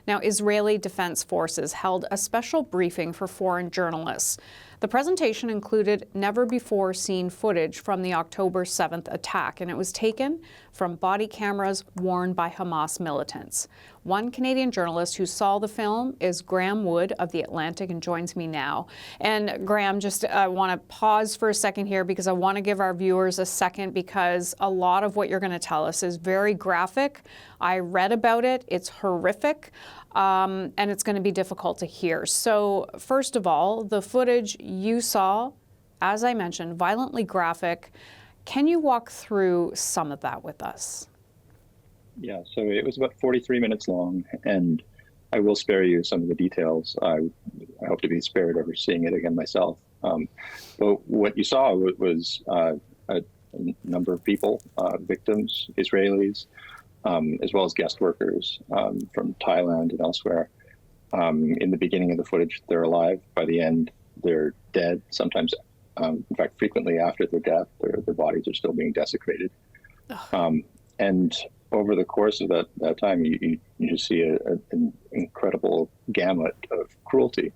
Now, Israeli Defense Forces held a special briefing for foreign journalists. The presentation included never-before-seen footage from the October 7th attack, and it was taken from body cameras worn by Hamas militants. One Canadian journalist who saw the film is Graeme Wood of The Atlantic and joins me now. And Graeme, just I want to pause for a second here because I want to give our viewers a second because a lot of what you're going to tell us is very graphic. I read about it. It's horrific. And it's going to be difficult to hear. So first of all, the footage you saw, as I mentioned, violently graphic. Can you walk through some of that with us? Yeah, so it was about 43 minutes long, and I will spare you some of the details. I hope to be spared over seeing it again myself. But what you saw was a number of people, victims, Israelis, as well as guest workers from Thailand and elsewhere. In the beginning of the footage, they're alive. By the end, they're dead. Sometimes, in fact, frequently after their death, their bodies are still being desecrated. And over the course of that time, you just see an incredible gamut of cruelty.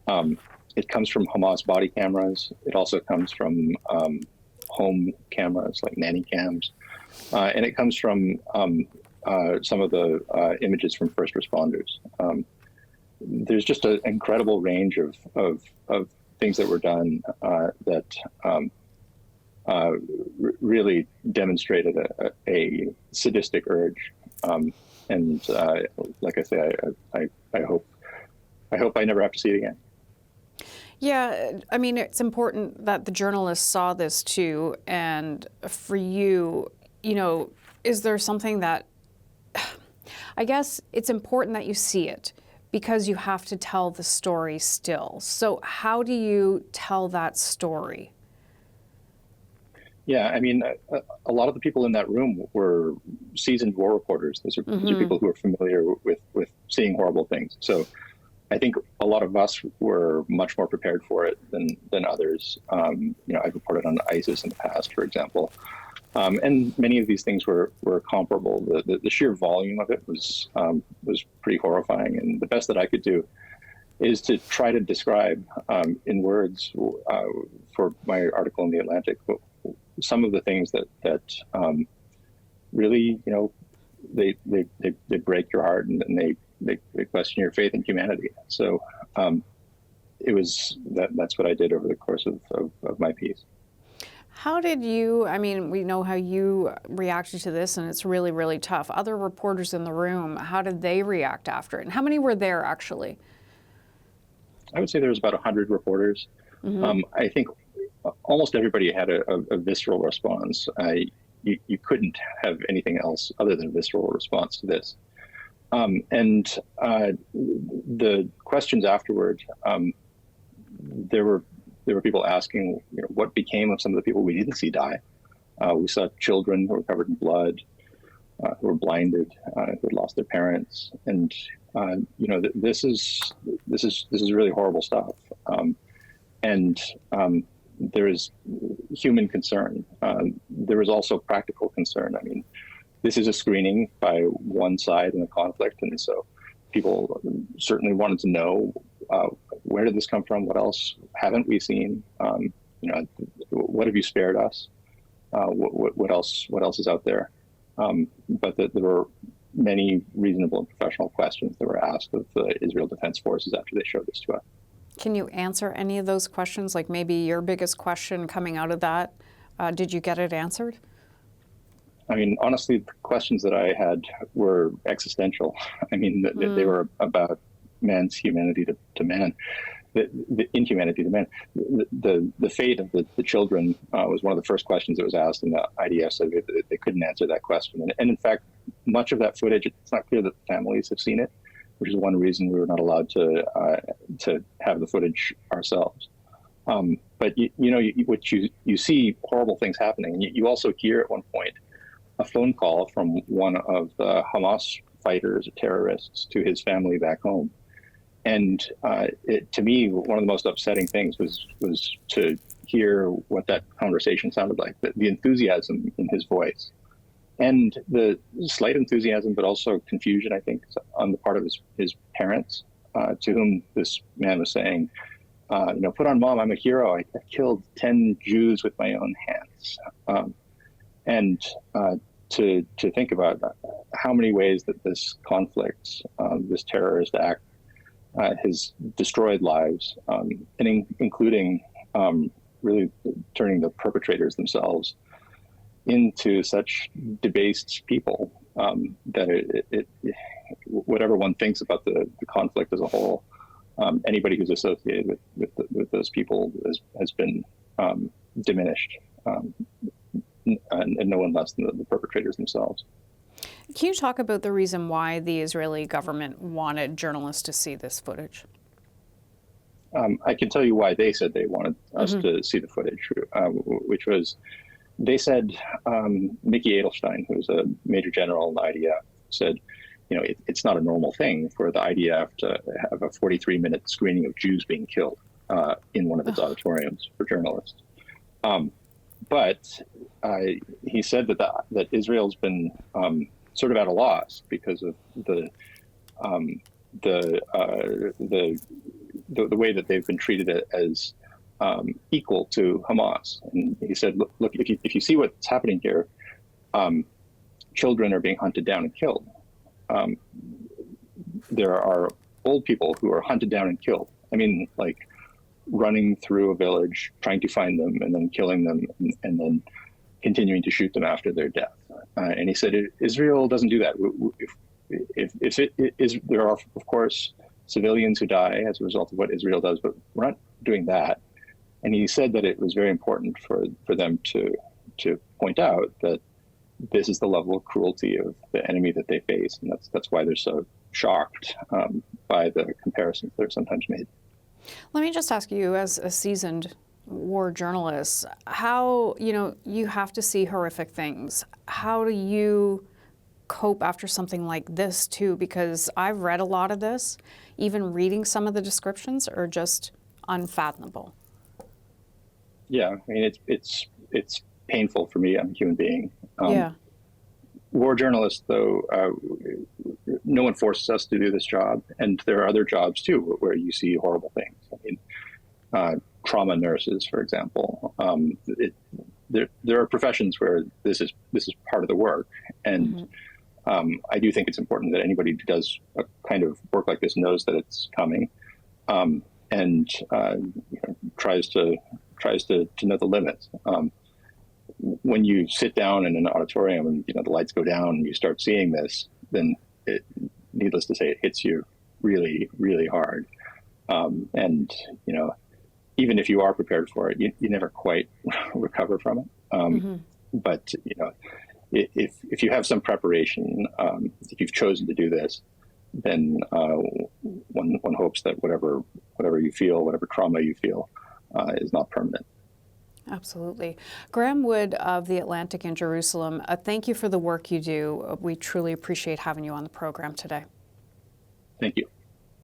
It comes from Hamas body cameras. It also comes from home cameras like nanny cams. And it comes from some of the images from first responders. There's just an incredible range of things that were done that really demonstrated a sadistic urge. And like I say, I hope I never have to see it again. Yeah, I mean, it's important that the journalists saw this too. And for you, you know, is there something that, I guess it's important that you see it because you have to tell the story still. So how do you tell that story? Yeah, I mean, a lot of the people in that room were seasoned war reporters. These are people who are familiar with seeing horrible things. So I think a lot of us were much more prepared for it than others. You know, I've reported on ISIS in the past, for example. And many of these things were comparable. The sheer volume of it was pretty horrifying. And the best that I could do is to try to describe in words for my article in The Atlantic some of the things that really, you know, they break your heart and they question your faith in humanity. So it was that's what I did over the course of my piece. How did you, I mean, we know how you reacted to this, and it's really, really tough. Other reporters in the room, how did they react after it? And how many were there, actually? I would say there was about 100 reporters. I think almost everybody had a visceral response. You couldn't have anything else other than a visceral response to this. And the questions afterward, there were people asking, you know, what became of some of the people we didn't see die. We saw children who were covered in blood, who were blinded, who had lost their parents, and you know, this is really horrible stuff. And there is human concern. There was also practical concern. I mean, this is a screening by one side in the conflict, and so people certainly wanted to know where did this come from? What else haven't we seen? You know, what have you spared us? What else is out there? But there were many reasonable and professional questions that were asked of the Israel Defense Forces after they showed this to us. Can you answer any of those questions? Like maybe your biggest question coming out of that, did you get it answered? I mean, honestly, the questions that I had were existential. I mean, they were about man's humanity to man, the inhumanity to man. The fate of the children was one of the first questions that was asked, and the IDF said they couldn't answer that question. And in fact, much of that footage, it's not clear that the families have seen it, which is one reason we were not allowed to have the footage ourselves. But you see horrible things happening. And you also hear at one point a phone call from one of the Hamas fighters or terrorists to his family back home. And to me, one of the most upsetting things was to hear what that conversation sounded like, the enthusiasm in his voice. and the slight enthusiasm, but also confusion, I think, on the part of his parents, to whom this man was saying, put on, Mom, I'm a hero. I killed 10 Jews with my own hands. And to think about how many ways that this conflict, this terrorist act, has destroyed lives, and including really turning the perpetrators themselves into such debased people, that whatever one thinks about the conflict as a whole, anybody who's associated with those people has been diminished, and no one less than the perpetrators themselves. Can you talk about the reason why the Israeli government wanted journalists to see this footage? I can tell you why they said they wanted us to see the footage, which was, they said, Mickey Edelstein, who's a major general in the IDF, said, it's not a normal thing for the IDF to have a 43-minute screening of Jews being killed in one of its auditoriums for journalists. But he said that Israel's been sort of at a loss because of the way that they've been treated as equal to Hamas. And he said, look, if you see what's happening here, children are being hunted down and killed. There are old people who are hunted down and killed. I mean, like running through a village, trying to find them and then killing them and then continuing to shoot them after their death. And he said, Israel doesn't do that. If it is, there are, of course, civilians who die as a result of what Israel does, but we're not doing that. And he said that it was very important for them to point out that this is the level of cruelty of the enemy that they face, and that's why they're so shocked by the comparisons that are sometimes made. Let me just ask you, as a seasoned war journalist, how, you have to see horrific things. How do you cope after something like this too? Because I've read a lot of this, even reading some of the descriptions are just unfathomable. Yeah, I mean, it's painful for me. I'm a human being. Yeah. War journalists, though, no one forces us to do this job, and there are other jobs too where you see horrible things. I mean, trauma nurses, for example. There are professions where this is part of the work, and I do think it's important that anybody who does a kind of work like this knows that it's coming, and tries to know the limits. When you sit down in an auditorium and the lights go down and you start seeing this, then needless to say, it hits you really, really hard. And even if you are prepared for it, you never quite recover from it. But if you have some preparation, if you've chosen to do this, then one hopes that whatever you feel, whatever trauma you feel, is not permanent. Absolutely. Graeme Wood of The Atlantic in Jerusalem, thank you for the work you do. We truly appreciate having you on the program today. Thank you.